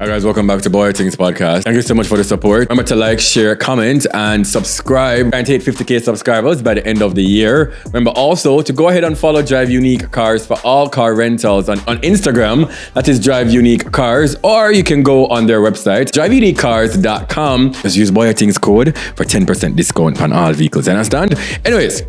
Hi guys, welcome back to Boy Things Podcast. Thank you so much for the support. Remember to like, share, comment, and subscribe. Trying to hit 50k subscribers by the end of the year. Remember also to go ahead and follow Drive Unique Cars for all car rentals on Instagram. That is Drive Unique Cars, or you can go on their website, driveuniquecars.com. Just use Boy Things code for 10% discount on all vehicles. Understand? Anyways.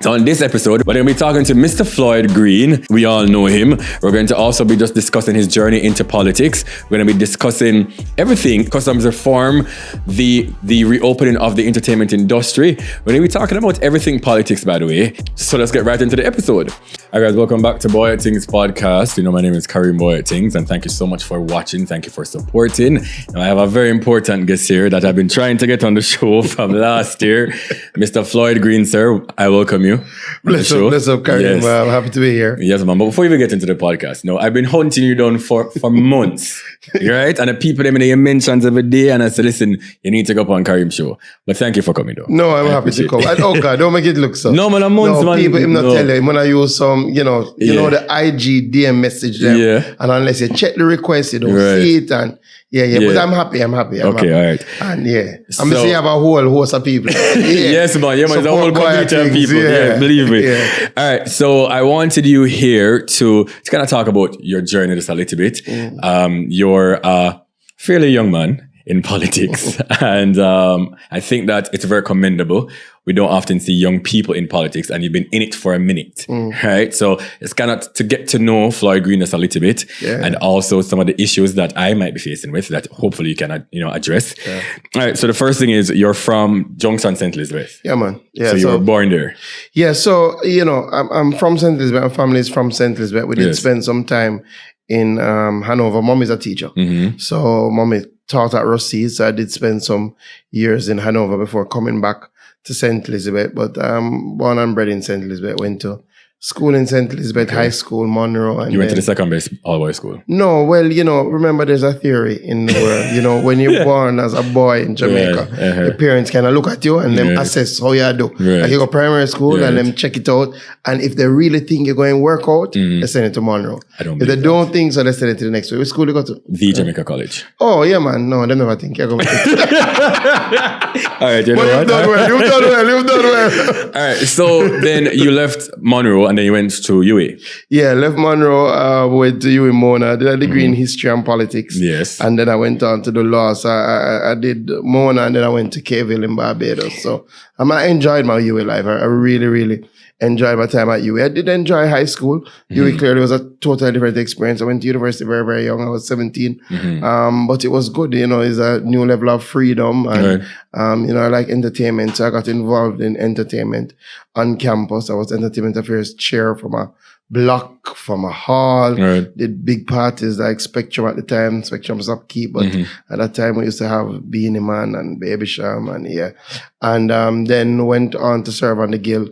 So on this episode, we're going to be talking to Mr. Floyd Green. We all know him. We're going to also be just discussing his journey into politics. We're going to be discussing everything, customs reform, the reopening of the entertainment industry. We're going to be talking about everything politics, by the way. So let's get right into the episode. Hi guys, welcome back to Boy Things Podcast. You know, my name is Karim Boy Things, and thank you so much for watching. Thank you for supporting. And I have a very important guest here that I've been trying to get on the show from last year. Mr. Floyd Green, sir, I welcome you. Bless up, Karim. Yes. I'm happy to be here. Yes, man. But before we even get into the podcast, no, I've been hunting you down for months, right? And the people them in your mentions every day, and I said, listen, you need to go up on Karim's show. But thank you for coming, though. No, I'm happy to come. Oh God, don't make it look so. No, man, a month, man. People him not tell you. When I use some, you know the IG DM message them, and unless you check the request, you don't see it, and but I'm happy. I'm happy. All right. And I'm going to have a whole host of people. Yes, man. Yeah, man. It's a whole community of people. Yeah, believe me. Yeah. All right. So I wanted you here to kind of talk about your journey just a little bit. You're a fairly young man in politics. And I think that it's very commendable. We don't often see young people in politics, and you've been in it for a minute, right? So it's kind of to get to know Floyd Green just a little bit, and also some of the issues that I might be facing with that hopefully you can, address. Yeah. All right. So the first thing is you're from Junction, St. Elizabeth. Yeah, man. Yeah. So you were born there. Yeah. So I'm from St. Elizabeth. My family is from St. Elizabeth. We did spend some time in Hanover. Mom is a teacher, so mommy taught at Rossi's. So I did spend some years in Hanover before coming back to St. Elizabeth, but I'm born and bred in St. Elizabeth. Went to school in St. Elizabeth High School, Monroe. And you went to the second-base all-boys school? No, well, remember there's a theory in the world. When you're born as a boy in Jamaica, your parents kind of look at you and them assess how you do. Right. Like you go primary school and them check it out. And if they really think you're going to work out, they send it to Monroe. If they don't think so, they send it to the next one. Which school you go to? The Jamaica College. Oh, yeah, man. No, they never think you're going to All right, you know what? You've done well. All right, so then you left Monroe and then you went to UA. Yeah, left Monroe, went to UA Mona, did a degree in history and politics. Yes. And then I went on to the law. So I did Mona, and then I went to Keville in Barbados. So I enjoyed my UA life. I really, really enjoyed my time at UA. I did enjoy high school. UA clearly was a totally different experience. I went to university very, very young. I was 17. But it was good. It's a new level of freedom. And, I like entertainment. So I got involved in entertainment on campus. I was entertainment affairs chair from a block, from a hall. Did big parties like Spectrum at the time. Spectrum was upkeep. But at that time, we used to have Beanie Man and Baby Sham and then went on to serve on the Guild.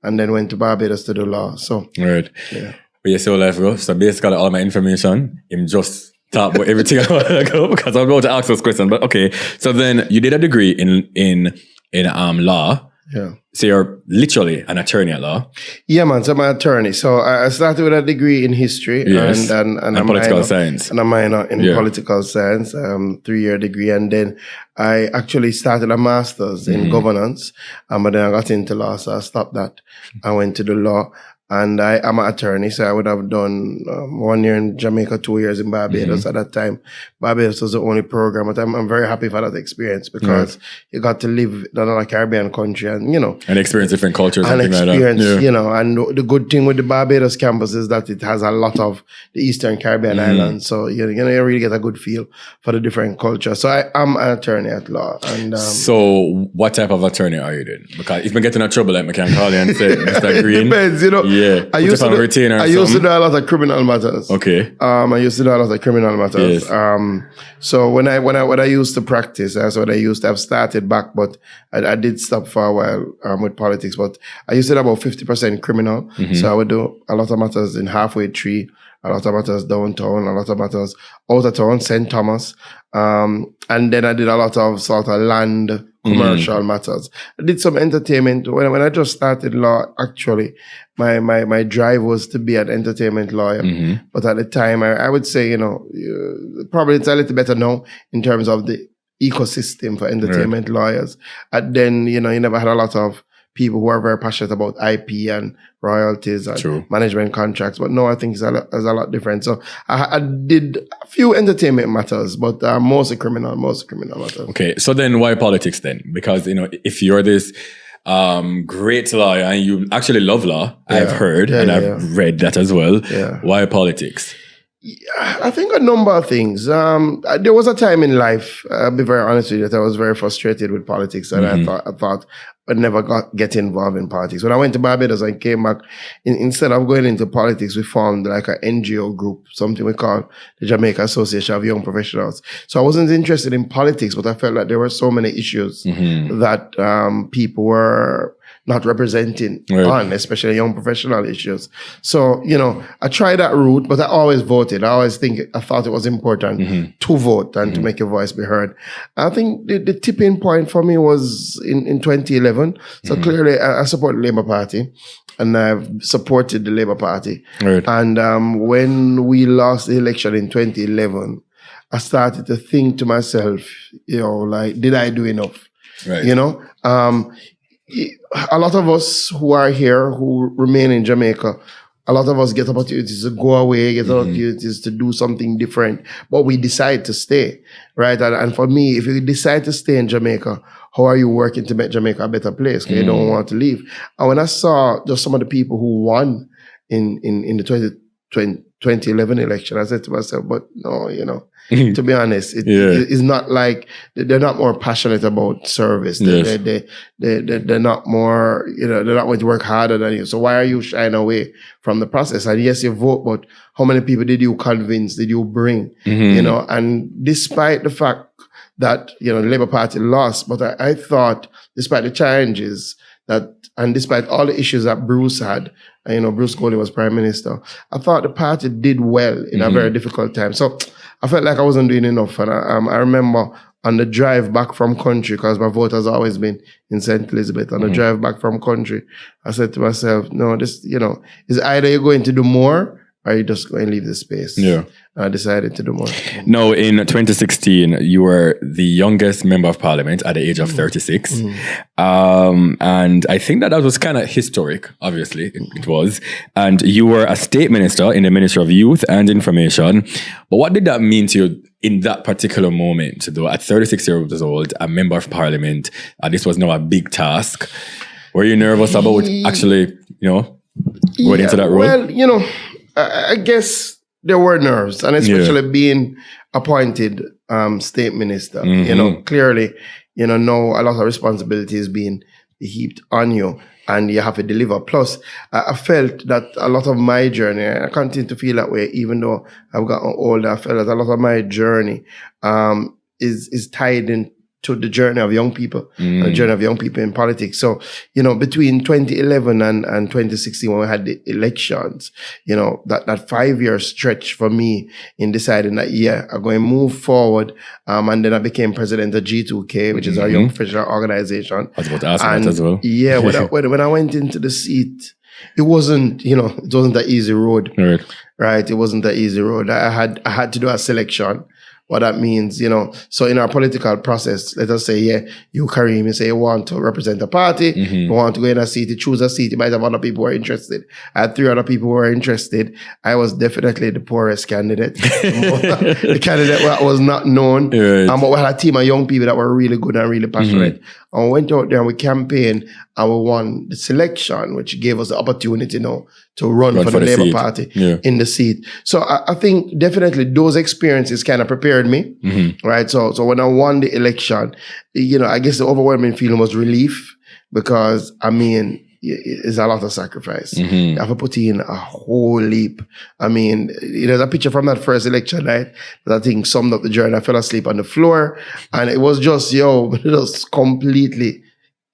And then went to Barbados to do law. So, but you see how life goes. So basically, all my information, I'm just talk about everything I want to go because I'm about to ask those questions. But okay, so then you did a degree in law. Yeah. So you're literally an attorney at law. Yeah, man. So I'm an attorney. So I started with a degree in history and political science. And a minor in political science, 3-year degree. And then I actually started a master's in governance. But then I got into law, so I stopped that. I went to the law. And I am an attorney, so I would have done 1 year in Jamaica, 2 years in Barbados at that time. Barbados was the only program, but I'm very happy for that experience because you got to live in another Caribbean country and, and experience different cultures and experience, like that. And the good thing with the Barbados campus is that it has a lot of the Eastern Caribbean islands. So, you really get a good feel for the different culture. So I am an attorney at law. And so what type of attorney are you doing? Because if I get in trouble, like I can call you and say, Mr. Green. Depends, Yeah. I used to do a lot of criminal matters. Okay. I used to do a lot of criminal matters. Yes. So when I used to practice, that's what I used to have started back, but I did stop for a while with politics. But I used to do about 50% criminal. So I would do a lot of matters in Halfway Tree, a lot of matters downtown, a lot of matters out of town, St. Thomas. And then I did a lot of sort of land commercial matters. I did some entertainment. When I just started law, actually, my drive was to be an entertainment lawyer. But at the time, I would say, probably it's a little better now in terms of the ecosystem for entertainment lawyers. And then, you never had a lot of people who are very passionate about IP and royalties and management contracts. But no, I think it's a lot different. So I did a few entertainment matters, but mostly criminal matters. Okay, so then why politics then? Because, if you're this great lawyer and you actually love law, I've heard and I've read that as well. Why politics? I think a number of things. There was a time in life, I'll be very honest with you, that I was very frustrated with politics, and I thought I'd never get involved in politics. When I went to Barbados and came back, instead of going into politics, we formed like an NGO group, something we call the Jamaican Association of Young Professionals. So I wasn't interested in politics, but I felt like there were so many issues that people were not representing on, especially young professional issues. So, I tried that route, but I always voted. I thought it was important to vote and to make your voice be heard. I think the tipping point for me was in 2011. So clearly I support the Labour Party and I've supported the Labour Party. And when we lost the election in 2011, I started to think to myself, did I do enough? A lot of us who are here, who remain in Jamaica, a lot of us get opportunities to go away, get opportunities to do something different, but we decide to stay, right? And for me, if you decide to stay in Jamaica, how are you working to make Jamaica a better place? Because you don't want to leave. And when I saw just some of the people who won in the 2011 election, I said to myself, but no, to be honest, it's not like they're not more passionate about service. They're not more, they're not going to work harder than you. So why are you shying away from the process? And yes, you vote, but how many people did you convince, did you bring? And despite the fact that, the Labour Party lost, but I thought, despite the challenges and despite all the issues that Bruce had, Bruce Coley was Prime Minister, I thought the party did well in a very difficult time. So I felt like I wasn't doing enough. And I remember on the drive back from country, because my vote has always been in St. Elizabeth, on the drive back from country, I said to myself, no, this, is either you're going to do more or you just going to leave the space. I decided to do more. Now, in 2016, you were the youngest member of parliament at the age of 36. And I think that was kind of historic, obviously, it was. And you were a state minister in the Ministry of Youth and Information. But what did that mean to you in that particular moment, though? At 36 years old, a member of parliament, this was now a big task. Were you nervous about actually, going into that role? Well, I guess there were nerves, and especially being appointed state minister. Clearly, now a lot of responsibility is being heaped on you, and you have to deliver. Plus, I felt that a lot of my journey, and I continue to feel that way, even though I've gotten older, I felt that a lot of my journey is tied in to the journey of young people, the journey of young people in politics. So, between 2011 and 2016, when we had the elections, that 5-year stretch for me in deciding that, I'm going to move forward. And then I became president of G2K, which is our young professional organization. I was about to ask that as well. Yeah, when I went into the seat, it wasn't, it wasn't an easy road. Right? It wasn't an easy road. I had to do a selection. What that means, so in our political process, let us say, you, Kareem, you say you want to represent a party, you want to go in a seat, you choose a seat, you might have other people who are interested. I had 3 other people who were interested. I was definitely the poorest candidate, the candidate that was not known. But we had a team of young people that were really good and really passionate. And we went out there and we campaigned and we won the selection, which gave us the opportunity now to run for the Labour Party in the seat. So I think definitely those experiences kind of prepared me, right? So when I won the election, I guess the overwhelming feeling was relief because, it's a lot of sacrifice. You have to put in a whole leap. There's a picture from that first election night that I think summed up the journey. I fell asleep on the floor and it was just, just completely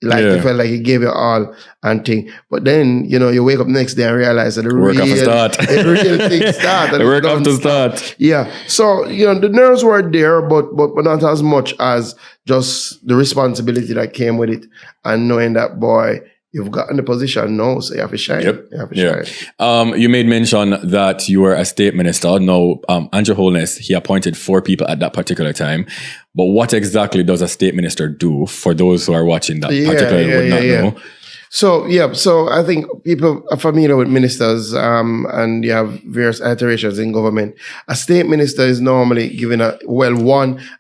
it felt like it gave you all and thing. But then, you wake up next day and realize that the real thing started. The work have to start. Yeah. So, the nerves were there, but not as much as just the responsibility that came with it and knowing that, boy, you've gotten the position now, so you have to shine. Yep. You have to shine. You made mention that you were a state minister. Now, Andrew Holness, he appointed 4 people at that particular time. But what exactly does a state minister do for those who are watching that particularly would not know? So I think people are familiar with ministers, and you have various iterations in government. A state minister is normally given a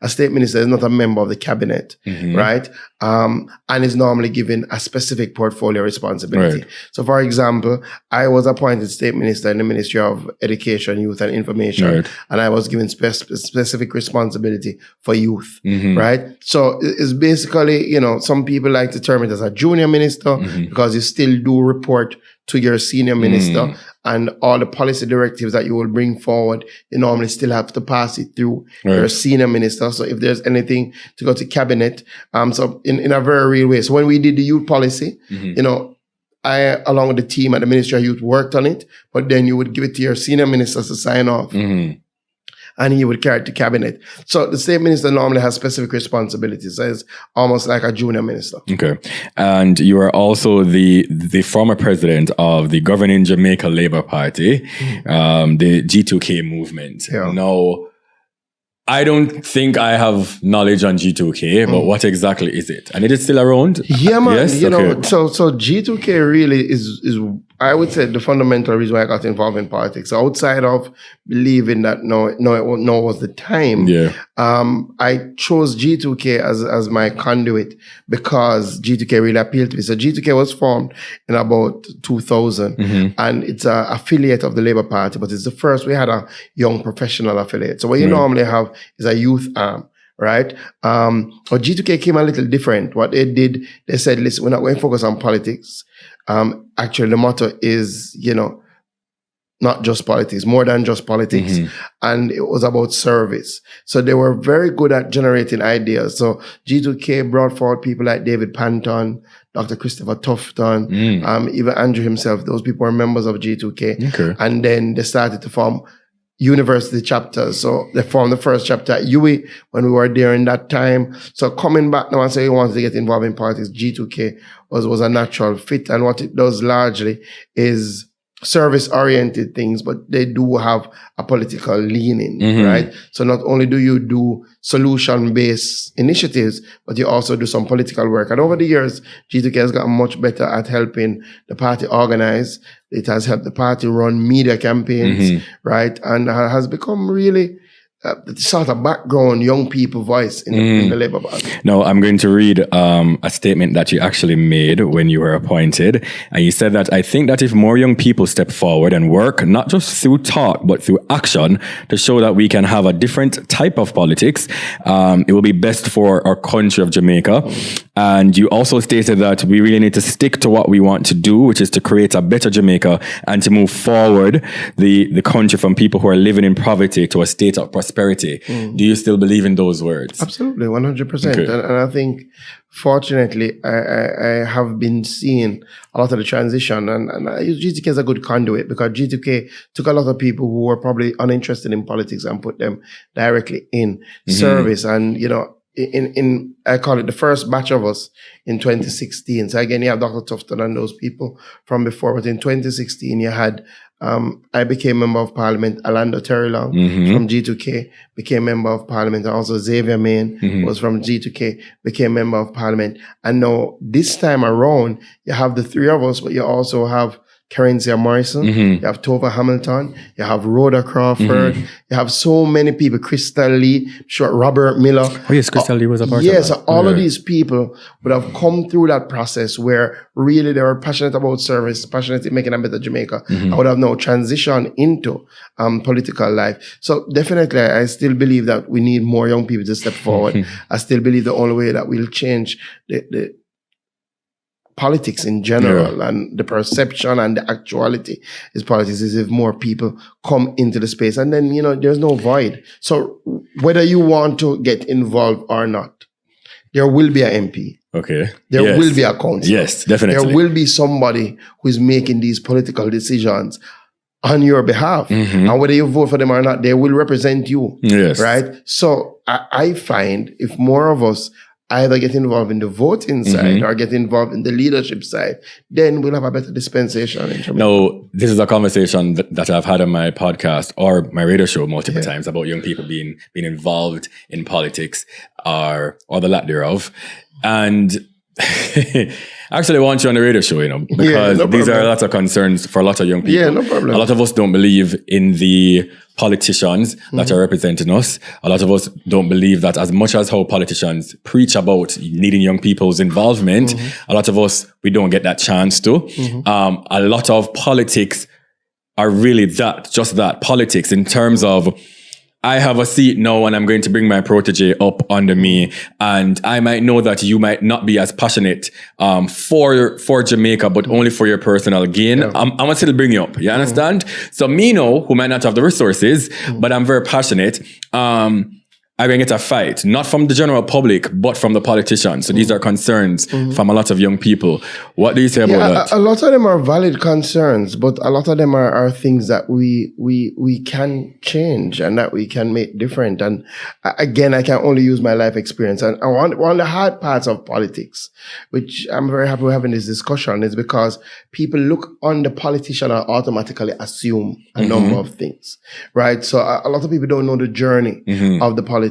state minister is not a member of the cabinet, right? And is normally given a specific portfolio responsibility. Right. So, for example, I was appointed state minister in the Ministry of Education, Youth and Information, and I was given specific responsibility for youth, right? So it's basically, some people like to term it as a junior minister because you still do report to your senior minister, and all the policy directives that you will bring forward, you normally still have to pass it through your senior minister. So if there's anything to go to cabinet, so in a very real way. So when we did the youth policy, I, along with the team at the Ministry of Youth, worked on it, but then you would give it to your senior minister to sign off. And he would carry it to cabinet. So the state minister normally has specific responsibilities. So it's almost like a junior minister. Okay. And you are also the former president of the governing Jamaica Labour Party, the G2K movement. Yeah. Now, I don't think I have knowledge on G2K, but what exactly is it? And it is still around? Yeah, man. Yes? So G2K really is I would say the fundamental reason why I got involved in politics. Outside of believing that no was the time. Yeah. I chose G2K as my conduit because G2K really appealed to me. So G2K was formed in about 2000, and it's an affiliate of the Labour Party, but it's the first we had a young professional affiliate. So what you normally have is a youth arm. Right? But G2K came a little different. What they did, they said, listen, we're not going to focus on politics. Actually, the motto is, not just politics, more than just politics. And it was about service. So they were very good at generating ideas. So G2K brought forward people like David Panton, Dr. Christopher Tufton, even Andrew himself. Those people were members of G2K. Okay. And then they started to form university chapters. So they formed the first chapter at UWI when we were there in that time. So coming back now and saying you wanted to get involved in politics, G2K was a natural fit. And what it does largely is service-oriented things, but they do have a political leaning, right? So not only do you do solution-based initiatives, but you also do some political work. And over the years, G2K has gotten much better at helping the party organize. It has helped the party run media campaigns, right? And has become really sort of background young people voice in the Labour Party. Now, I'm going to read a statement that you actually made when you were appointed. And you said that, I think that if more young people step forward and work, not just through talk, but through action, to show that we can have a different type of politics, it will be best for our country of Jamaica. And you also stated that we really need to stick to what we want to do, which is to create a better Jamaica and to move forward the country from people who are living in poverty to a state of prosperity. Do you still believe in those words? Absolutely, 100%. Okay. And I think, fortunately, I have been seeing a lot of the transition, and I use G2K as a good conduit because G2K took a lot of people who were probably uninterested in politics and put them directly in service. And, in I call it the first batch of us in 2016. So again, you have Dr. Tufton and those people from before, but in 2016 you had I became member of parliament. Alando Terrylong from G2K became member of parliament. And also Xavier Main was from G2K, became member of parliament. And now this time around, you have the three of us, but you also have Karencia Morrison, you have Tova Hamilton, you have Rhoda Crawford, you have so many people, Crystal Lee, Robert Miller. Oh yes, Crystal Lee was a part of that. Yes, all of these people would have come through that process where really they were passionate about service, passionate in making a better Jamaica. I would have now transitioned into political life. So definitely, I still believe that we need more young people to step forward. I still believe the only way that we'll change the politics in general and the perception and the actuality is politics is if more people come into the space, and then there's no void. So whether you want to get involved or not, there will be an MP. Okay. There will be a council. Yes, definitely. There will be somebody who is making these political decisions on your behalf. And whether you vote for them or not, they will represent you. Yes. Right? So I find if more of us either get involved in the voting side or get involved in the leadership side, then we'll have a better dispensation in Jamaica. No, this is a conversation that I've had on my podcast or my radio show multiple times about young people being involved in politics or the lack thereof. And actually, I want you on the radio show, because these are a lot of concerns for a lot of young people. Yeah, no problem. A lot of us don't believe in the politicians that are representing us. A lot of us don't believe that as much as how politicians preach about needing young people's involvement, a lot of us, we don't get that chance to. A lot of politics are really just that, politics in terms of I have a seat now and I'm going to bring my protege up under me. And I might know that you might not be as passionate for Jamaica, but only for your personal gain. Yeah. I'm going to still bring you up. You understand? So me now, who might not have the resources, but I'm very passionate, I'm going to get a fight, not from the general public, but from the politicians. So these are concerns from a lot of young people. What do you say about that? A lot of them are valid concerns, but a lot of them are things that we can change and that we can make different. And again, I can only use my life experience. And one of the hard parts of politics, which I'm very happy we're having this discussion, is because people look on the politician and automatically assume a number of things, right? So a lot of people don't know the journey of the politician,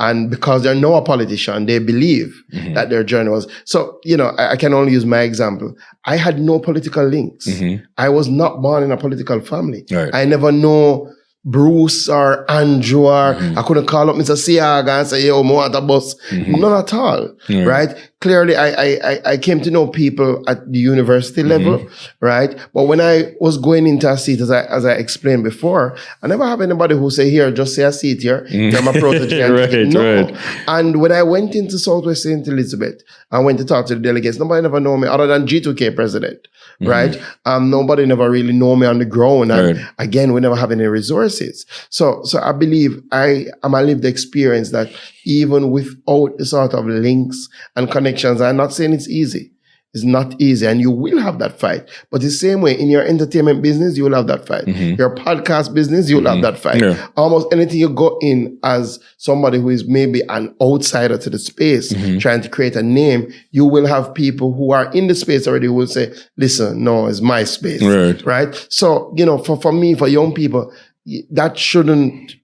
and because they know a politician, they believe that their journey was. So, I can only use my example. I had no political links. I was not born in a political family. Right. I never know Bruce or Andrew or I couldn't call up Mr. Siaga and say, yo, I want a bus. None at all, right? Clearly, I came to know people at the university level, right? But when I was going into a seat, as I explained before, I never have anybody who say, here, just say a seat here. You're my protege. Right. And when I went into Southwest St. Elizabeth, I went to talk to the delegates. Nobody never know me other than G2K president, right? Nobody never really know me on the ground. And again, we never have any resources. So I believe I'm a lived experience that even without the sort of links and connections, I'm not saying it's easy. It's not easy, and you will have that fight. But the same way, in your entertainment business, you will have that fight. Your podcast business, you will have that fight. Yeah. Almost anything you go in as somebody who is maybe an outsider to the space, trying to create a name, you will have people who are in the space already who will say, listen, no, it's my space. Right? So, for me, for young people, that shouldn't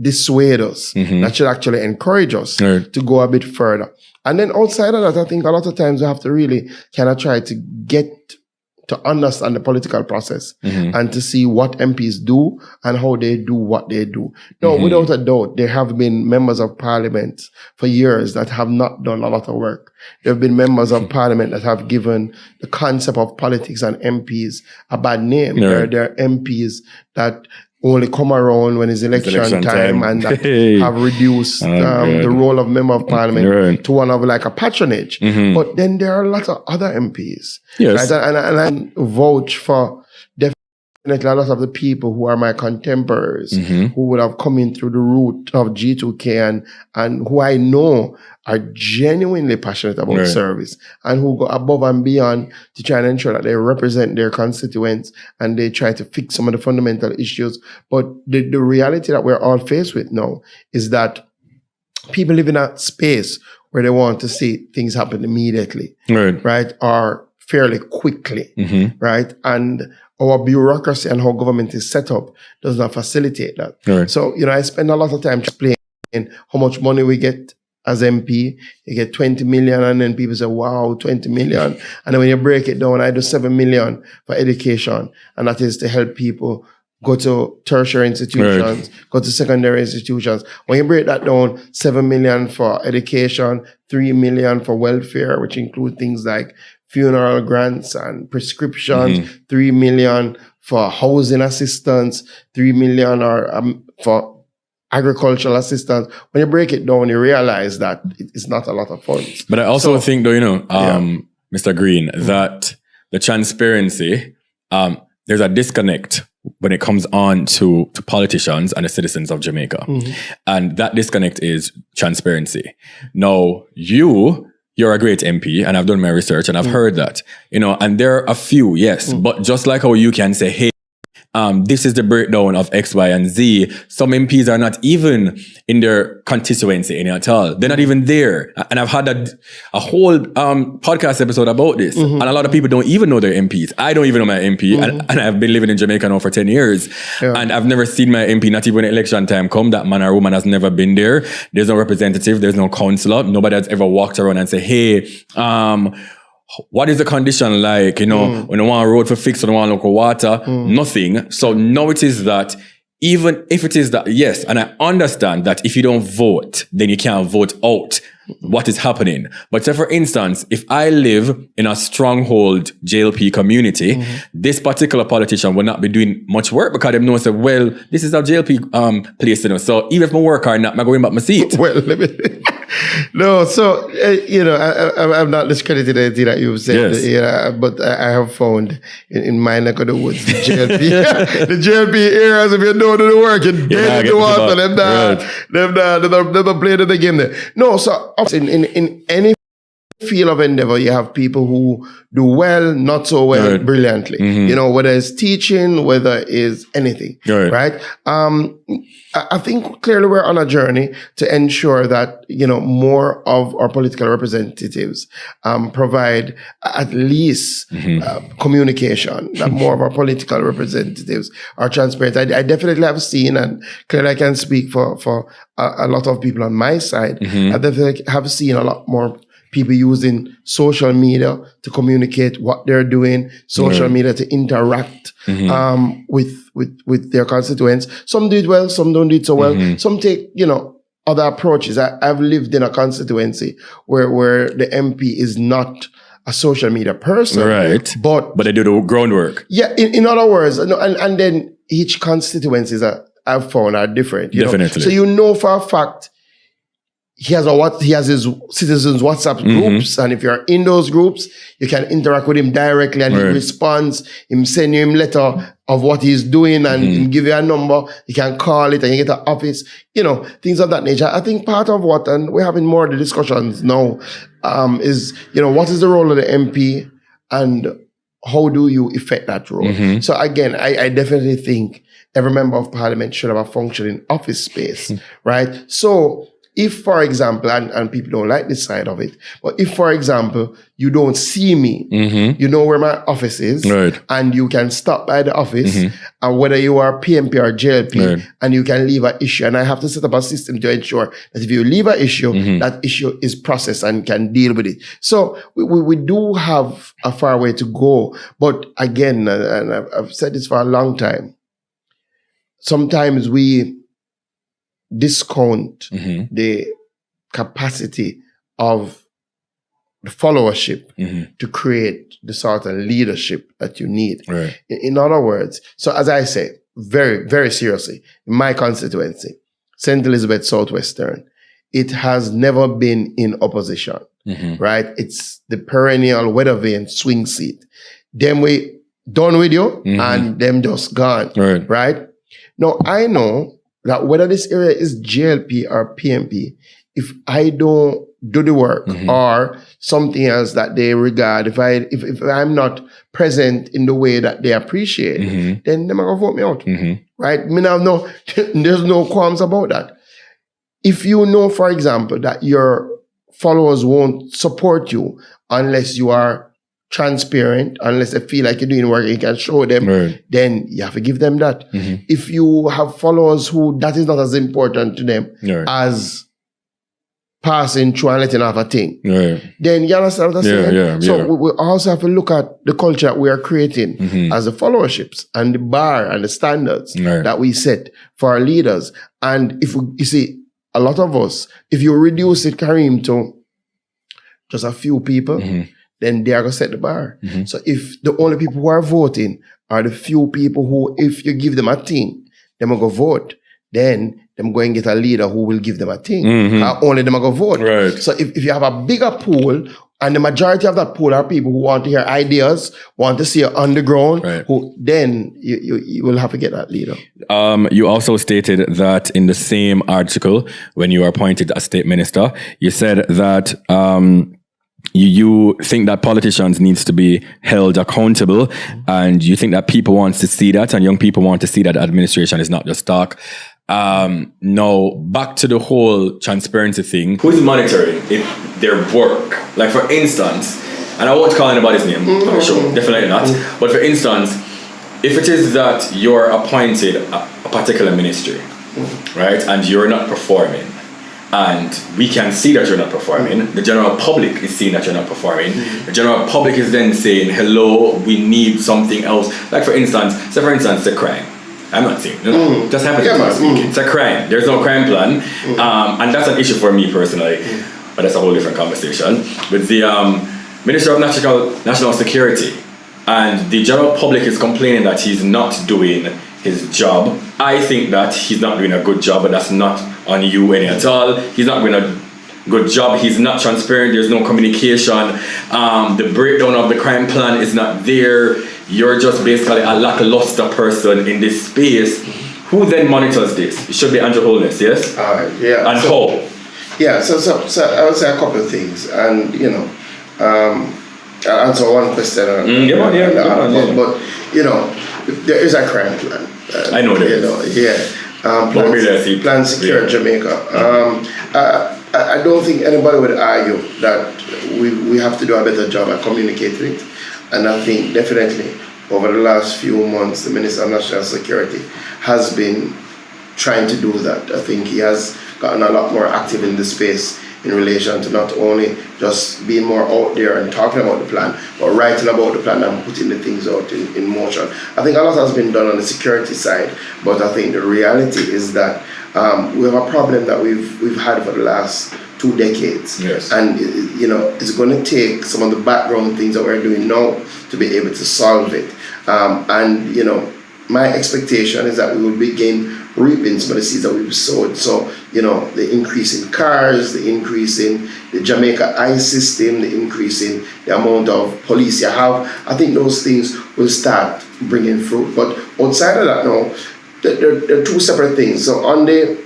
dissuade us. That should actually encourage us to go a bit further. And then outside of that, I think a lot of times we have to really kind of try to get to understand the political process and to see what MPs do and how they do what they do. No, without a doubt, there have been members of parliament for years that have not done a lot of work. There have been members of parliament that have given the concept of politics and MPs a bad name. There are MPs that only come around when it's election time and that have reduced the role of member of parliament to one of like a patronage. But then there are a lot of other MPs. Yes. Right? And I vouch for definitely a lot of the people who are my contemporaries who would have come in through the route of G2K and who I know are genuinely passionate about service and who go above and beyond to try and ensure that they represent their constituents and they try to fix some of the fundamental issues. But the reality that we're all faced with now is that people live in a space where they want to see things happen immediately, right? Or fairly quickly, right? And our bureaucracy and how government is set up does not facilitate that. So, I spend a lot of time explaining how much money we get as MP. You get 20 million and then people say, wow, 20 million. And then when you break it down, I do 7 million for education. And that is to help people go to tertiary institutions, go to secondary institutions. When you break that down, 7 million for education, 3 million for welfare, which include things like funeral grants and prescriptions, 3 million for housing assistance, 3 million for agricultural assistance. When you break it down, you realize that it's not a lot of funds. But I also think, though, Mr. Green, that the transparency, there's a disconnect when it comes on to politicians and the citizens of Jamaica. And that disconnect is transparency. Now, you're a great MP, and I've done my research, and I've heard that, and there are a few, yes, but just like how you can say, hey, this is the breakdown of X, Y, and Z. Some MPs are not even in their constituency any at all. They're not even there. And I've had a whole podcast episode about this. And a lot of people don't even know their MPs. I don't even know my MP. And I've been living in Jamaica now for 10 years. Yeah. And I've never seen my MP, not even when election time come. That man or woman has never been there. There's no representative. There's no councillor. Nobody has ever walked around and say, hey, what is the condition like? You know, when I want a road for fix, when I want local water, nothing. So now it is that even if it is that, yes, and I understand that if you don't vote, then you can't vote out what is happening. But say, for instance, if I live in a stronghold JLP community, this particular politician will not be doing much work because they know, say, well, this is our JLP place, you know. So even if my work or not, I'm going back my seat. Well, let me... No, so, you know, I'm not discrediting anything that you've said, yes. But I have found in my neck of the woods, the JLP, the JLP areas, if you don't do the work, you're dead in the water, them playing the game there. No, so in any field of endeavor, you have people who do well, not so well, brilliantly. You know, whether it's teaching, whether it's anything, right? I think clearly we're on a journey to ensure that, you know, more of our political representatives provide at least communication, that more of our political representatives are transparent. I definitely have seen, and clearly I can speak for a lot of people on my side, I definitely have seen a lot more people using social media to communicate what they're doing, social media to interact with their constituents. Some do it well, some don't do it so well. Some take, you know, other approaches. I've lived in a constituency where the MP is not a social media person. Right. But they do the groundwork. Yeah, in other words, and then each constituencies I've found are different. You know? So you know for a fact, he has his citizens WhatsApp groups, and if you're in those groups, you can interact with him directly, and he responds. Him send you him letter of what he's doing, and him give you a number. You can call it, and you get an office. You know, things of that nature. I think part of what, and we're having more of the discussions now, is, you know, what is the role of the MP, and how do you effect that role? So again, I definitely think every member of parliament should have a functioning office space, right? So if, for example, and people don't like this side of it, but if, for example, you don't see me, you know where my office is, and you can stop by the office, and whether you are PMP or JLP, and you can leave an issue, and I have to set up a system to ensure that if you leave an issue, that issue is processed and can deal with it. So we do have a far way to go, but again, and I've said this for a long time, sometimes we discount the capacity of the followership to create the sort of leadership that you need. In other words, so as I say, very, very seriously, in my constituency, St. Elizabeth Southwestern, it has never been in opposition, right? It's the perennial weather vane swing seat. Them we done with you and them just gone, right? Now, I know that whether this area is JLP or PMP, if I don't do the work or something else that they regard, if I'm not present in the way that they appreciate, then they're going to vote me out, right? There's no qualms about that. If you know, for example, that your followers won't support you unless you are transparent, unless they feel like you're doing work and you can show them, then you have to give them that. If you have followers who that is not as important to them as passing through and letting off a thing, then you understand what I'm saying? So we also have to look at the culture that we are creating as the followerships and the bar and the standards that we set for our leaders. And if you see, a lot of us, if you reduce it, Kareem, to just a few people, then they are going to set the bar. So if the only people who are voting are the few people who, if you give them a thing, they're going to go vote, then them going to get a leader who will give them a thing. Only them going to vote. So if you have a bigger pool, and the majority of that pool are people who want to hear ideas, want to see it on the ground, who then you will have to get that leader. You also stated that in the same article, when you were appointed as state minister, you said that you think that politicians needs to be held accountable, and you think that people want to see that, and young people want to see that administration is not just talk. Now, back to the whole transparency thing. Who's monitoring their work? Like, for instance, and I won't call anybody's name, I'm sure, definitely not. But for instance, if it is that you're appointed a particular ministry, right, and you're not performing, and we can see that you're not performing, the general public is seeing that you're not performing, the general public is then saying, hello, we need something else. Like, for instance, the crime. I'm not saying, just happens to be speaking. It's a crime. There's no crime plan. And that's an issue for me personally, but that's a whole different conversation. With the Minister of National Security, and the general public is complaining that he's not doing his job. I think that he's not doing a good job, but that's not on you any at all. He's not doing a good job. He's not transparent. There's no communication. The breakdown of the crime plan is not there. You're just basically a lackluster person in this space. Who then monitors this? It should be Andrew Holness, yes? Yeah. And how? Yeah, so I would say a couple of things. And, I'll answer one question. But, there is a crime plan. I know there is. Plan Secure Jamaica. I don't think anybody would argue that we have to do a better job at communicating it. And I think definitely over the last few months, the Minister of National Security has been trying to do that. I think he has gotten a lot more active in the space in relation to not only just being more out there and talking about the plan, but writing about the plan and putting the things out in motion. I think a lot has been done on the security side, but I think the reality is that we have a problem that we've had for the last 2 decades. Yes. And it's going to take some of the background things that we're doing now to be able to solve it. My expectation is that we will begin reaping some of the seeds that we've sowed. So, the increase in cars, the increase in the Jamaica ICE system, the increase in the amount of police you have, I think those things will start bringing fruit. But outside of that now, there are 2 separate things. So on the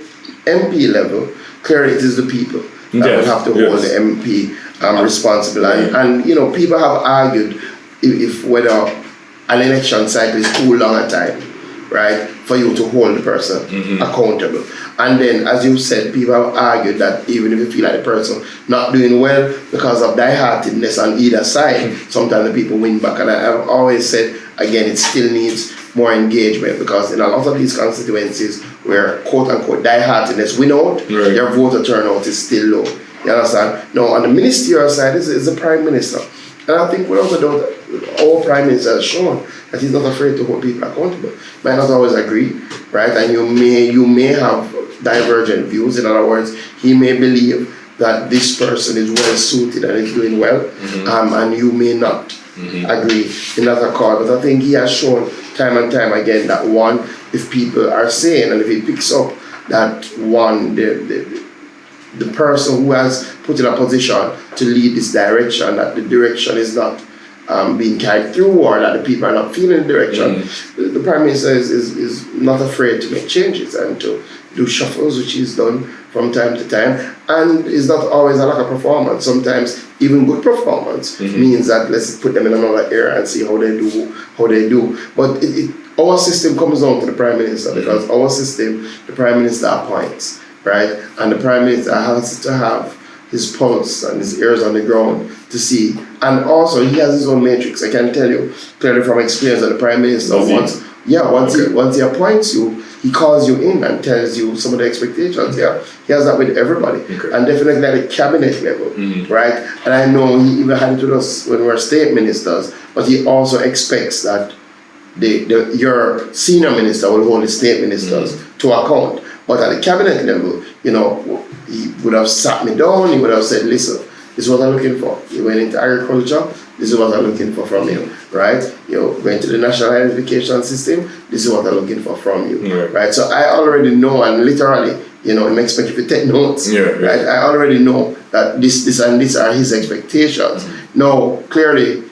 MP level, clearly it is the people that will have to hold the MP responsible. And people have argued if whether an election cycle is too long a time, right, for you to hold the person accountable. And then, as you said, people have argued that even if you feel like the person not doing well because of die-heartedness on either side, sometimes the people win back. And I've always said, again, it still needs more engagement, because in a lot of these constituencies where quote-unquote die-heartedness win out, their voter turnout is still low. You understand? Now, on the ministerial side is the Prime Minister. And I think without a doubt, our Prime Minister has shown that he's not afraid to hold people accountable. Might not always agree, right? And you may have divergent views. In other words, he may believe that this person is well suited and is doing well, and you may not agree in that accord. But I think he has shown time and time again that one, if people are saying, and if he picks up that one, the person who has put in a position to lead this direction, that the direction is not being carried through, or that the people are not feeling the direction, the Prime Minister is not afraid to make changes and to do shuffles, which is done from time to time, and it's not always a lack of performance. Sometimes even good performance means that let's put them in another area and see how they do. But our system comes down to the Prime Minister, because our system, the Prime Minister appoints, right? And the Prime Minister has to have his pulse and his ears on the ground to see. And also, he has his own matrix. I can tell you clearly from experience that the Prime Minister, once he appoints you, he calls you in and tells you some of the expectations. Yeah, he has that with everybody, and definitely at the cabinet level, right? And I know he even had it with us when we were state ministers, but he also expects that your senior minister will hold the state ministers to account. But at the cabinet level, he would have sat me down, he would have said, listen, this is what I'm looking for. You went into agriculture, this is what I'm looking for from you, right? Going to the national identification system, this is what I'm looking for from you, right? So I already know, and literally, I'm expecting you to take notes, right? I already know that this and this are his expectations. Now, clearly,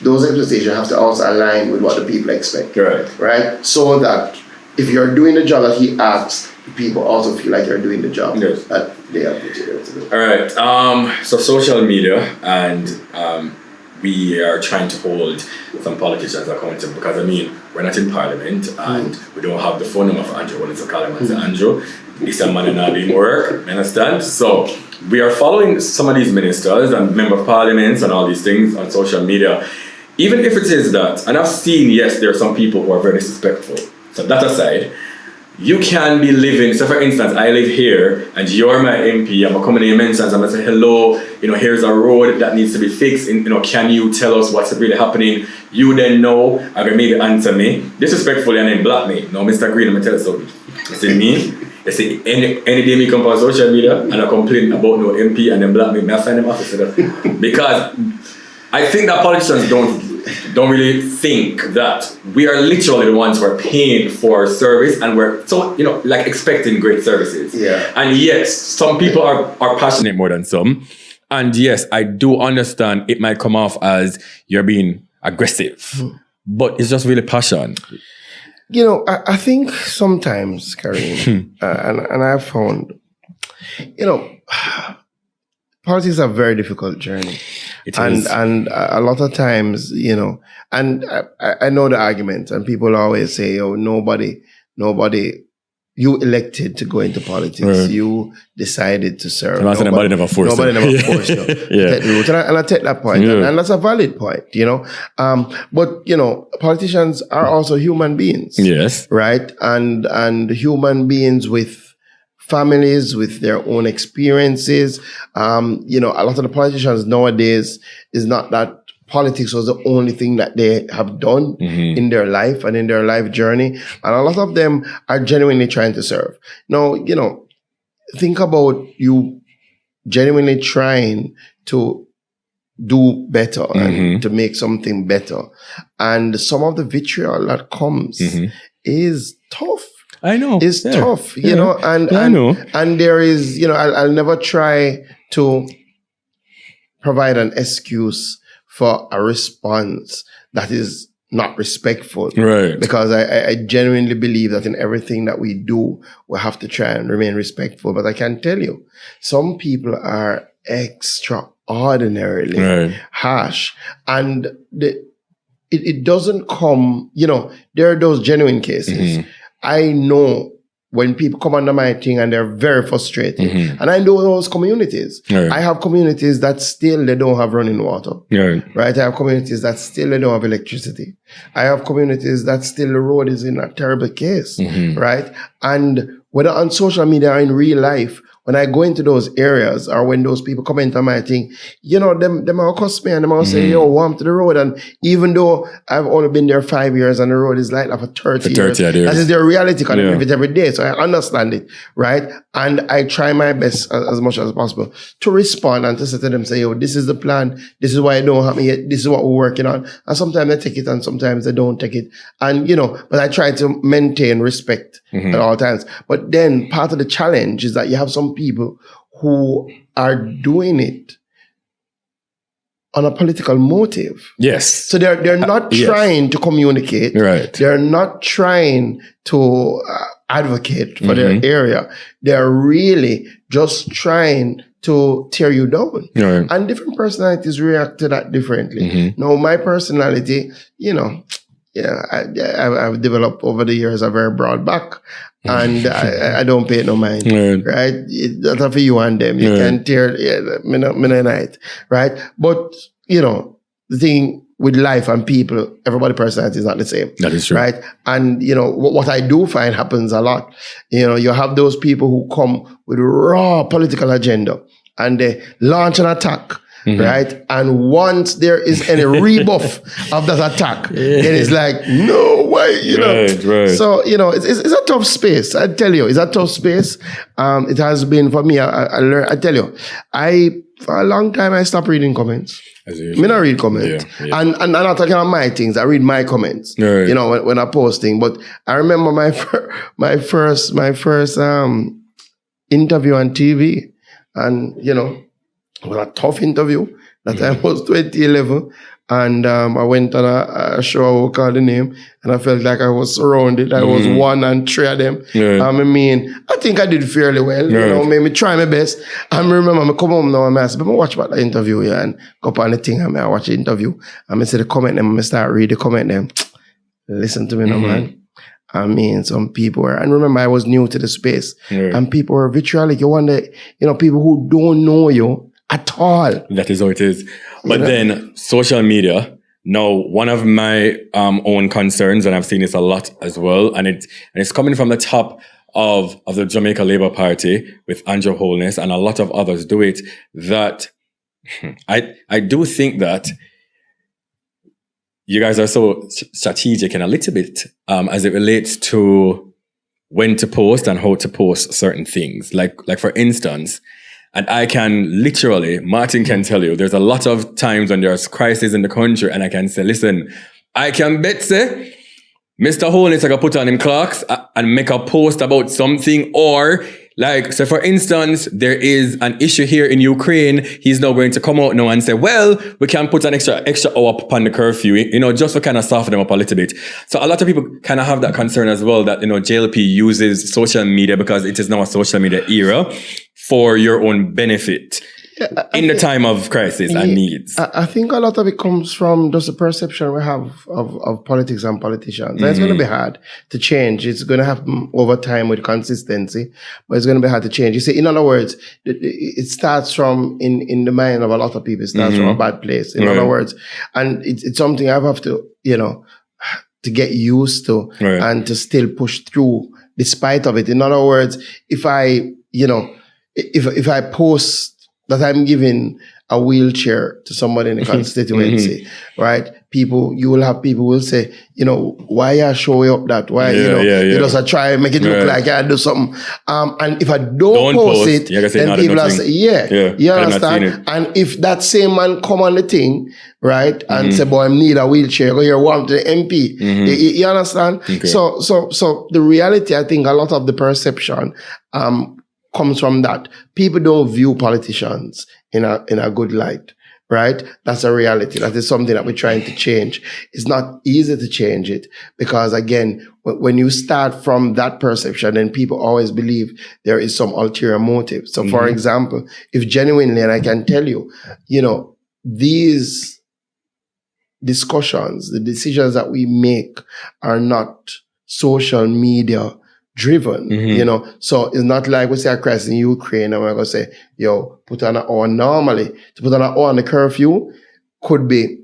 those expectations have to also align with what the people expect, right? So that if you're doing the job that he asks, people also feel like you're doing the job that they have the children to do. All right. So social media, and we are trying to hold some politicians accountable because, I mean, we're not in parliament and we don't have the phone number for Andrew. When it's a call him and say, Andrew, this man not doing work, you understand? So we are following some of these ministers and member of parliaments and all these things on social media. Even if it is that, and I've seen, yes, there are some people who are very disrespectful. So that aside, you can be living, so for instance, I live here and you're my MP, I'm coming in and mentions, I'm going to say, hello, here's a road that needs to be fixed, and, can you tell us what's really happening? You then know, and then maybe answer me, disrespectfully, and then block me. No, Mr. Green, I'm going to tell you something. You see me? You see, any day me come on social media and I complain about no MP and then block me, I find them officer. Because I think that politicians don't really think that we are literally the ones who are paying for service, and we're so like expecting great services. Yeah. And yes, some people are passionate more than some. And yes, I do understand it might come off as you're being aggressive, but it's just really passion. I think sometimes, Kareem, and I've found, politics is a very difficult journey. It is. And a lot of times, and I know the argument, and people always say, oh, nobody, you elected to go into politics. Right. You decided to serve. Nobody never forced you. Nobody never forced you. Yeah. And I take that point. Yeah. And that's a valid point, But, politicians are also human beings. Yes. Right? And human beings with families, with their own experiences. A lot of the politicians nowadays is not that politics was the only thing that they have done in their life and in their life journey. And a lot of them are genuinely trying to serve. Now, think about you genuinely trying to do better and to make something better. And some of the vitriol that comes is tough. I know. It's tough, and I know. And there is, I'll never try to provide an excuse for a response that is not respectful. Right. Because I genuinely believe that in everything that we do, we have to try and remain respectful. But I can tell you, some people are extraordinarily harsh. And it doesn't come, there are those genuine cases. I know when people come under my thing and they're very frustrated. And I know those communities. Right. I have communities that still they don't have running water. Right? I have communities that still they don't have electricity. I have communities that still the road is in a terrible case. Right? And whether on social media or in real life, when I go into those areas or when those people come into my thing, them will cuss me and them will say, yo, warm to the road. And even though I've only been there 5 years and the road is like for 30 years, that is their reality because I live it every day. So I understand it, right? And I try my best as much as possible to respond and to say to them, say, yo, this is the plan. This is why it don't happen yet. This is what we're working on. And sometimes they take it and sometimes they don't take it. And, but I try to maintain respect at all times. But then part of the challenge is that you have some people who are doing it on a political motive. Yes. So they're not trying to communicate. Right. They're not trying to advocate for their area. They're really just trying to tear you down. Right. And different personalities react to that differently. Now, my personality, I've developed over the years a very broad back. And I don't pay no mind, right? That's for you and them. You can tear me night, right? But, the thing with life and people, everybody's personality is not the same. That is true. Right? And, what I do find happens a lot. You have those people who come with raw political agenda and they launch an attack. Right? And once there is any rebuff of that attack, then it's like, no way, Right. So, it's a tough space. I tell you, it's a tough space. It has been for me. I learned, I tell you, for a long time, I stopped reading comments. I not read comments. Yeah. And I'm not talking about my things. I read my comments, when I'm posting. But I remember my first interview on TV. And, it was a tough interview. That time was 2011. And I went on a show, I will call the name, and I felt like I was surrounded. I was one and three of them. I think I did fairly well. You know, made me try my best. I remember I come home now and I said, but I watch about the interview, and go up on the thing, and I watch the interview. And I see the comment them, I start read the comment them. Listen to me now, man. I mean, some people were, and remember I was new to the space, and people were vitriolic. You wonder, people who don't know you at all. That is how it is. But then social media, now one of my own concerns, and I've seen this a lot as well, and it's coming from the top of the Jamaica Labour Party with Andrew Holness, and a lot of others do it, that I do think that you guys are so strategic in a little bit as it relates to when to post and how to post certain things. Like for instance, and I can literally, Martin can tell you, there's a lot of times when there's crisis in the country, and I can say, listen, I can bet say, Mr. Holness, I can put on him clocks and make a post about something, or like, so for instance, there is an issue here in Ukraine. He's now going to come out now and say, well, we can put an extra hour upon the curfew, just to kind of soften them up a little bit. So a lot of people kind of have that concern as well, that, JLP uses social media because it is now a social media era for your own benefit in the time of crisis and needs. I think a lot of it comes from just the perception we have of politics and politicians. And it's going to be hard to change. It's going to happen over time with consistency, but it's going to be hard to change. You see, in other words, it starts from in the mind of a lot of people. It starts from a bad place. In other words, and it's something I have to, to get used to and to still push through despite of it. In other words, if I post that I'm giving a wheelchair to somebody in the constituency, right? You will have people who will say, why you show up that? Why, you just try and make it look like I do something. And if I don't post it, then people are say, you understand? And if that same man come on the thing, right, and say, boy, I need a wheelchair, go here, want the MP. You understand? Okay. So the reality, I think a lot of the perception, comes from that. People don't view politicians in a good light, right? That's a reality. That is something that we're trying to change. It's not easy to change it because, again, when you start from that perception, then people always believe there is some ulterior motive. So, for example, if genuinely, and I can tell you, these discussions, the decisions that we make are not social media driven, so it's not like we say a crisis in Ukraine and we're going to say, put on an hour. Normally, to put on an hour on the curfew could be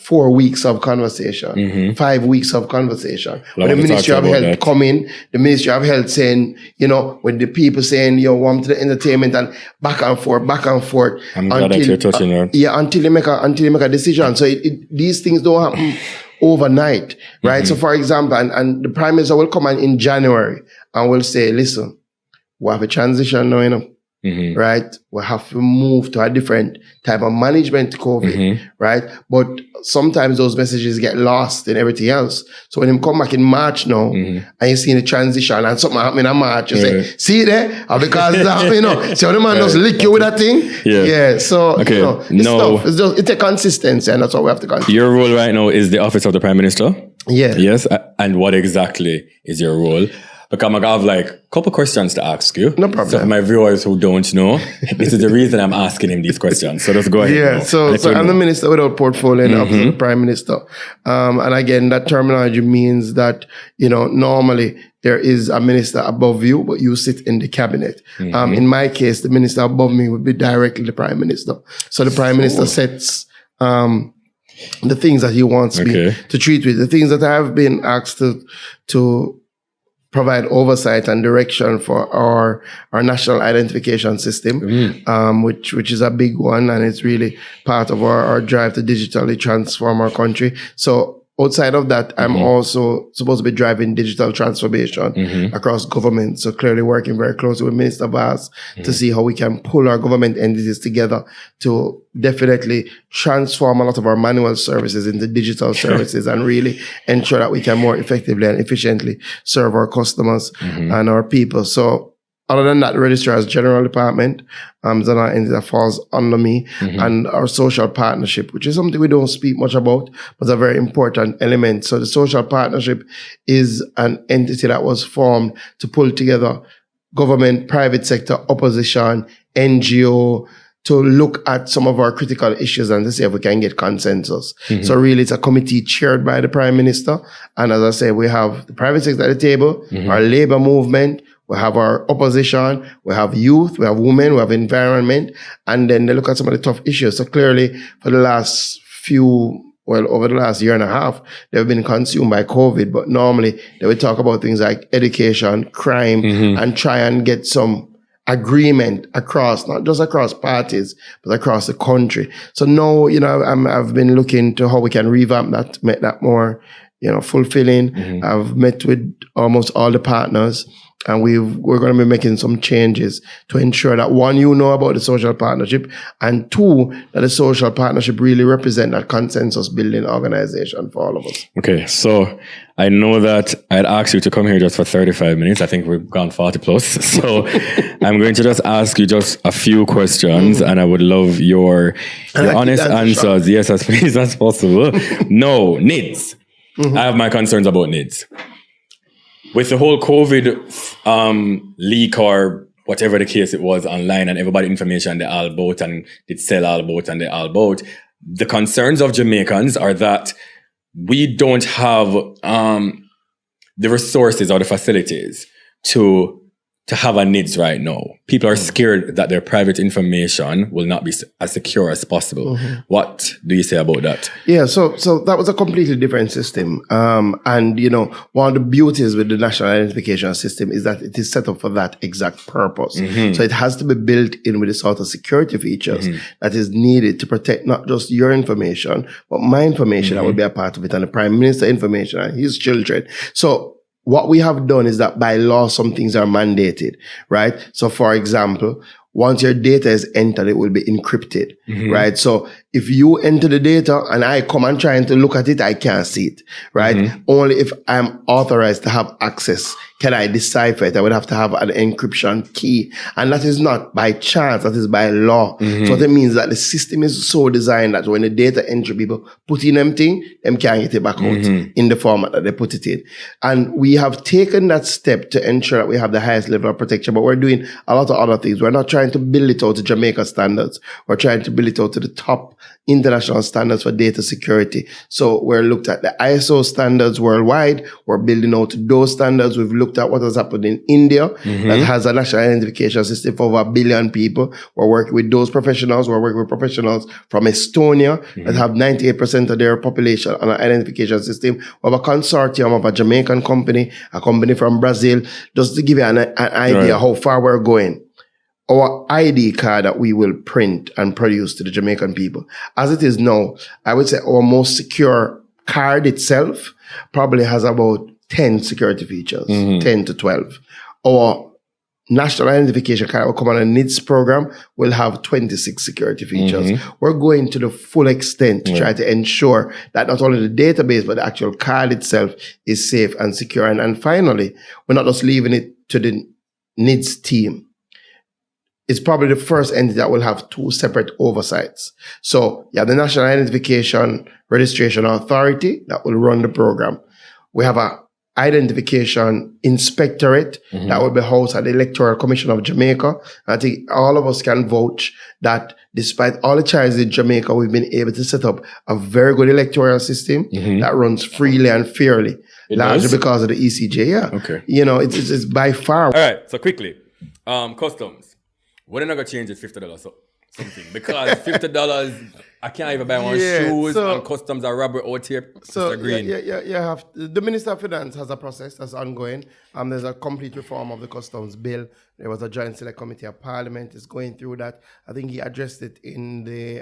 4 weeks of conversation, 5 weeks of conversation. When the Ministry of Health come in, the Ministry of Health saying, when the people saying, want to the entertainment and back and forth. I'm glad that you're touching that. Until you make a decision. So these things don't happen overnight, right? So for example, and the Prime Minister will come in January and will say, listen, we have a transition now, right? We have to move to a different type of management to COVID, right? But sometimes those messages get lost in everything else. So when you come back in March now, and you see the transition and something happening in March, you say, see there? Because so the man just lick you with that thing. So, it's tough. It's a consistency, and that's what we have to consider. Your role right now is the Office of the Prime Minister? Yes. And what exactly is your role? Look, I'm going to have a couple questions to ask you. No problem. So for my viewers who don't know, this is the reason I'm asking him these questions. So let's go ahead. So I'm the Minister without portfolio in the Office of the Prime Minister. And again, that terminology means that, normally there is a minister above you, but you sit in the cabinet. In my case, the minister above me would be directly the Prime Minister. So the Prime Minister sets the things that he wants me to treat with, the things that I have been asked to provide oversight and direction for our national identification system, which is a big one, and it's really part of our drive to digitally transform our country. So outside of that, I'm also supposed to be driving digital transformation across government. So clearly working very closely with Minister Vaz to see how we can pull our government entities together to definitely transform a lot of our manual services into digital services and really ensure that we can more effectively and efficiently serve our customers and our people. So other than that, the Registrar's General Department is another entity that falls under me, and our social partnership, which is something we don't speak much about, but it's a very important element. So the social partnership is an entity that was formed to pull together government, private sector, opposition, NGO, to look at some of our critical issues and to see if we can get consensus. So really, it's a committee chaired by the Prime Minister. And as I say, we have the private sector at the table, our labor movement, we have our opposition, we have youth, we have women, we have environment, and then they look at some of the tough issues. So clearly, for the last over the last year and a half, they've been consumed by COVID, but normally they would talk about things like education, crime, and try and get some agreement across, not just across parties, but across the country. So now, I've been looking to how we can revamp that, make that more, fulfilling. I've met with almost all the partners, and we're going to be making some changes to ensure that, one, about the social partnership, and two, that the social partnership really represent that consensus building organization for all of us. Okay, so I know that I'd asked you to come here just for 35 minutes. I think we've gone 40 plus. So I'm going to just ask you just a few questions, and I would love your honest answers. Yes, as please as possible. No, NIDS. I have my concerns about NIDS. With the whole COVID leak or whatever the case it was online, and everybody information they all bought and did sell all bought and they all bought, the concerns of Jamaicans are that we don't have the resources or the facilities to have a NIDS right now. People are scared that their private information will not be as secure as possible. What do you say about that? Yeah, so that was a completely different system. And, one of the beauties with the national identification system is that it is set up for that exact purpose. So it has to be built in with the sort of security features that is needed to protect not just your information, but my information that will be a part of it, and the Prime Minister information and his children. So what we have done is that by law, some things are mandated, right? So for example, once your data is entered, it will be encrypted, right? So if you enter the data and I come and trying to look at it, I can't see it, right? Only if I'm authorized to have access can I decipher it. I would have to have an encryption key. And that is not by chance, that is by law. So that means that the system is so designed that when the data entry people put in them thing, them can't get it back out in the format that they put it in. And we have taken that step to ensure that we have the highest level of protection, but we're doing a lot of other things. We're not trying to build it out to Jamaica standards. We're trying to build it out to the top international standards for data security. So we're looked at the ISO standards worldwide. We're building out those standards. We've looked at what has happened in India that has a national identification system for over 1 billion people. We're working with those professionals. We're working with professionals from Estonia that have 98% of their population on an identification system. We have a consortium of a Jamaican company, a company from Brazil, just to give you an idea how far we're going. Our ID card that we will print and produce to the Jamaican people. As it is now, I would say our most secure card itself probably has about 10 security features, 10 to 12. Our national identification card will come on a NIDS program will have 26 security features. We're going to the full extent to try to ensure that not only the database, but the actual card itself is safe and secure. And finally, we're not just leaving it to the NIDS team. It's probably the first entity that will have 2 separate oversights. So you have the National Identification Registration Authority that will run the program. We have a Identification Inspectorate that will be housed at the Electoral Commission of Jamaica. I think all of us can vouch that despite all the challenges in Jamaica, we've been able to set up a very good electoral system that runs freely and fairly, largely because of the ECJ. Yeah. Okay. It's by far. All right. So quickly, customs. When are going to change it $50 something? Because $50, I can't even buy one shoes, and customs are rubber or tape. So Green. The Minister of Finance has a process that's ongoing. There's a complete reform of the customs bill. There was a joint select committee of Parliament is going through that. I think he addressed it in the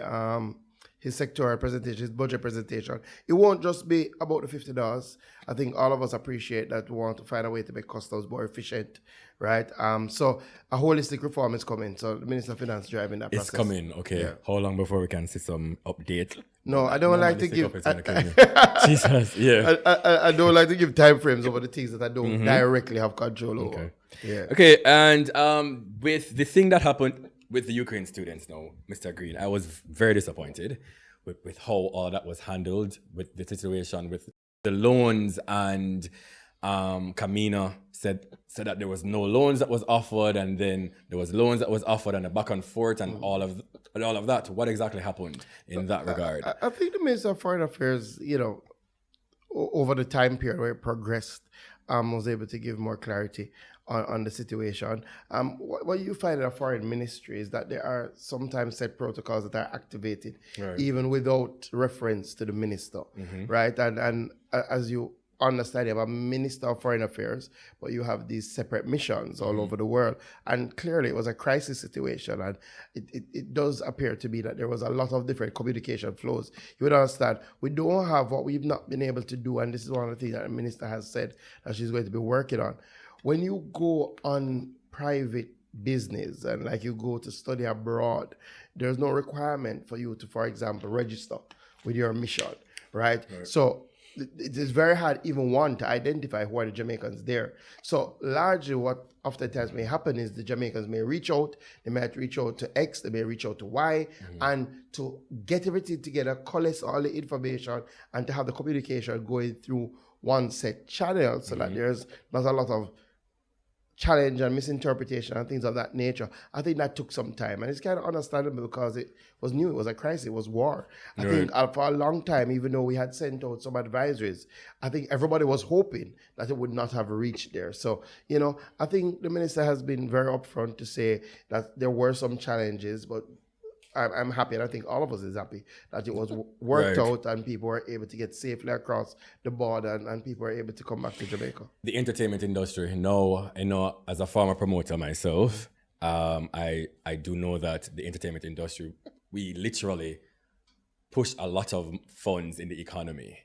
his sectoral presentation, his budget presentation, it won't just be about the $50. I think all of us appreciate that we want to find a way to make customs more efficient, right? So a holistic reform is coming. So the Minister of Finance driving that process. It's coming, okay. Yeah. How long before we can see some update? No, I don't like to give. Jesus, yeah. I don't like to give time frames over the things that I don't directly have control over. Yeah. Okay, and with the thing that happened with the Ukraine students now, Mr. Green, I was very disappointed with how all that was handled, with the situation with the loans, and Kamina said that there was no loans that was offered, and then there was loans that was offered, and a back and forth, and all of that. What exactly happened in that regard? I think the Minister of Foreign Affairs, over the time period where it progressed, was able to give more clarity on the situation. What you find in a foreign ministry is that there are sometimes set protocols that are activated, even without reference to the minister, right? And as you understand, you have a Minister of Foreign Affairs, but you have these separate missions all over the world. And clearly it was a crisis situation. And it does appear to be that there was a lot of different communication flows. You would understand, we don't have what we've not been able to do. And this is one of the things that the minister has said that she's going to be working on. When you go on private business and like you go to study abroad, there's no requirement for you to, for example, register with your mission, right? So it is very hard, even one, to identify who are the Jamaicans there. So largely what oftentimes may happen is the Jamaicans may reach out, they might reach out to X, they may reach out to Y, and to get everything together, collect all the information, and to have the communication going through one set channel so that there's not a lot of challenge and misinterpretation and things of that nature. I think that took some time, and it's kind of understandable because it was new, it was a crisis, it was war. I think for a long time, even though we had sent out some advisories, I think everybody was hoping that it would not have reached there. So, I think the minister has been very upfront to say that there were some challenges, but I'm happy, and I think all of us is happy that it was worked out and people were able to get safely across the border and people were able to come back to Jamaica. The entertainment industry, I know as a former promoter myself, I do know that the entertainment industry, we literally push a lot of funds in the economy.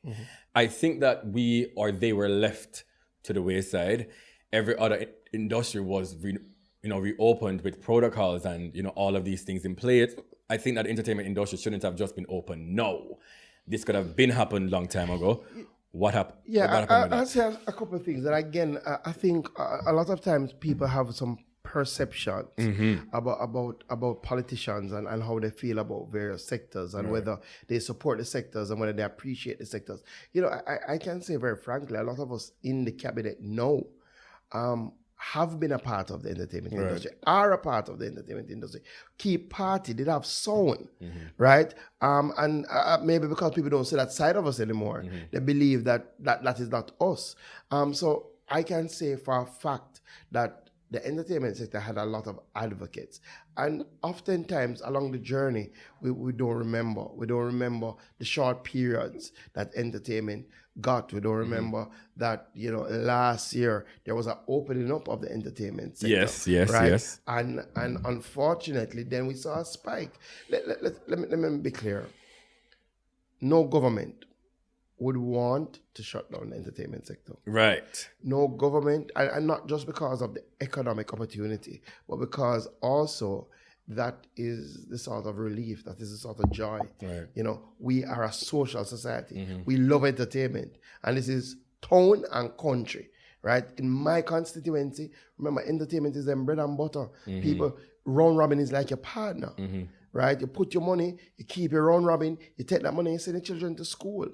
I think that they were left to the wayside. Every other industry was reopened with protocols and all of these things in place. I think that the entertainment industry shouldn't have just been open. No, this could have been happened long time ago. What happened? Yeah, I'll say a couple of things. And again, I think a lot of times people have some perceptions about politicians and how they feel about various sectors and whether they support the sectors and whether they appreciate the sectors. I can say very frankly, a lot of us in the cabinet know have been a part of the entertainment industry, are a part of the entertainment industry. Key party did have sound, right? And maybe because people don't see that side of us anymore, they believe that is not us. So I can say for a fact that the entertainment sector had a lot of advocates. And oftentimes along the journey, we don't remember. We don't remember the short periods that entertainment got. We don't remember that, last year there was an opening up of the entertainment sector. Yes. And unfortunately, then we saw a spike. Let me be clear. No government would want to shut down the entertainment sector. Right. No government, and not just because of the economic opportunity, but because also that is the sort of relief, that is the sort of joy. Right. We are a social society. We love entertainment. And this is town and country, right? In my constituency, remember, entertainment is them bread and butter. People, round robin is like your partner, right? You put your money, you keep your round robin, you take that money and send the children to school.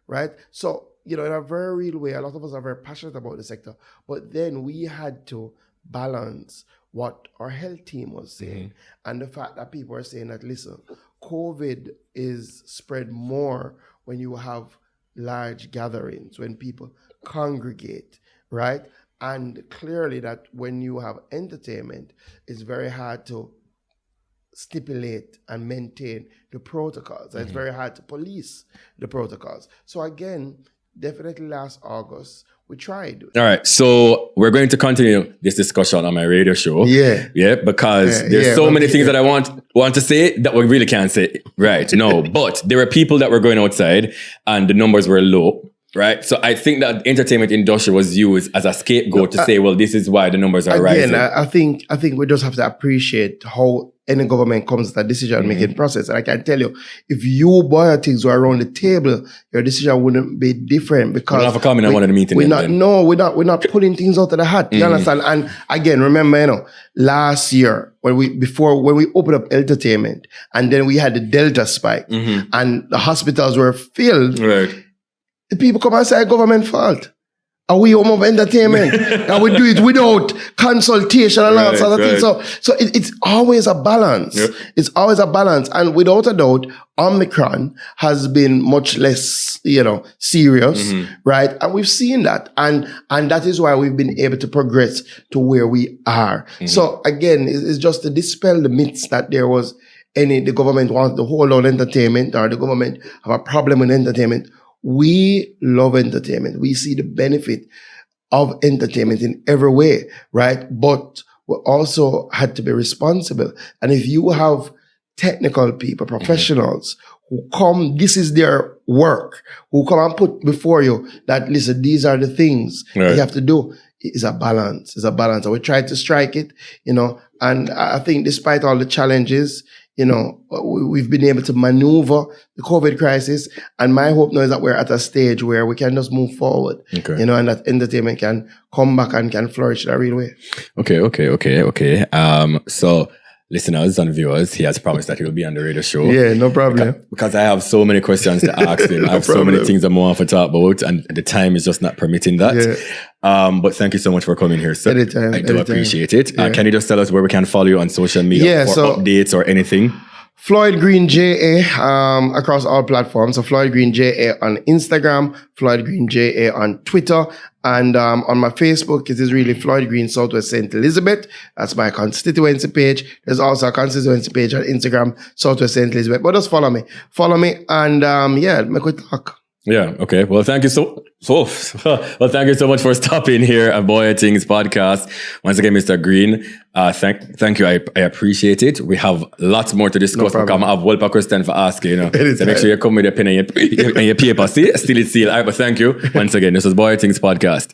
Right? So, in a very real way, a lot of us are very passionate about the sector. But then we had to balance what our health team was saying and the fact that people are saying that, listen, COVID is spread more when you have large gatherings, when people congregate, right? And clearly that when you have entertainment, it's very hard to stipulate and maintain the protocols. It's very hard to police the protocols. So again, definitely last August, we tried. All right, so we're going to continue this discussion on my radio show. Yeah. Because there's so many things that I want to say that we really can't say right now. But there were people that were going outside and the numbers were low, right? So I think that entertainment industry was used as a scapegoat to say, well, this is why the numbers are rising. I think we just have to appreciate how any government comes to that decision-making process. And I can tell you, if you boy things were around the table, your decision wouldn't be different because we don't have a comment on one of the meetings. We're not pulling things out of the hat. You understand? And again, remember, last year when we opened up entertainment and then we had the Delta spike and the hospitals were filled, right. The people come and say government fault. And we home of entertainment and we do it without consultation and all sort of things. So it's always a balance. Yep. It's always a balance. And without a doubt, Omicron has been much less, serious, right? And we've seen that. And that is why we've been able to progress to where we are. So again, it's just to dispel the myths that there was the government wants to hold on entertainment or the government have a problem with entertainment. We love entertainment. We see the benefit of entertainment in every way, right? But we also had to be responsible. And if you have technical people, professionals who come, this is their work, who come and put before you that, listen, these are the things you have to do. It's a balance. It's a balance. And we try to strike it, and I think despite all the challenges, we've been able to maneuver the COVID crisis. And my hope now is that we're at a stage where we can just move forward, and that entertainment can come back and can flourish in a real way. Okay. So listeners and viewers, he has promised that he will be on the radio show. Yeah, no problem. Because I have so many questions to ask him. I have so many things I want to talk about, and the time is just not permitting that. Yeah. But thank you so much for coming here, sir. Anytime. I do appreciate it. Yeah. Can you just tell us where we can follow you on social media for updates or anything? Floyd Green JA across all platforms. So Floyd Green JA on Instagram, Floyd Green JA on Twitter, and on my Facebook, it is really Floyd Green Southwest St. Elizabeth. That's my constituency page. There's also a constituency page on Instagram, Southwest St. Elizabeth. But just follow me, and make we talk. Yeah. Okay. Well, thank you well, thank you so much for stopping here at Boy Things podcast. Once again, Mr. Green, thank you. I appreciate it. We have lots more to discuss. No problem. I have one question for asking. So make sure you come with your pen and your paper. See, still it's sealed. All right, but thank you once again. This is Boy Things podcast.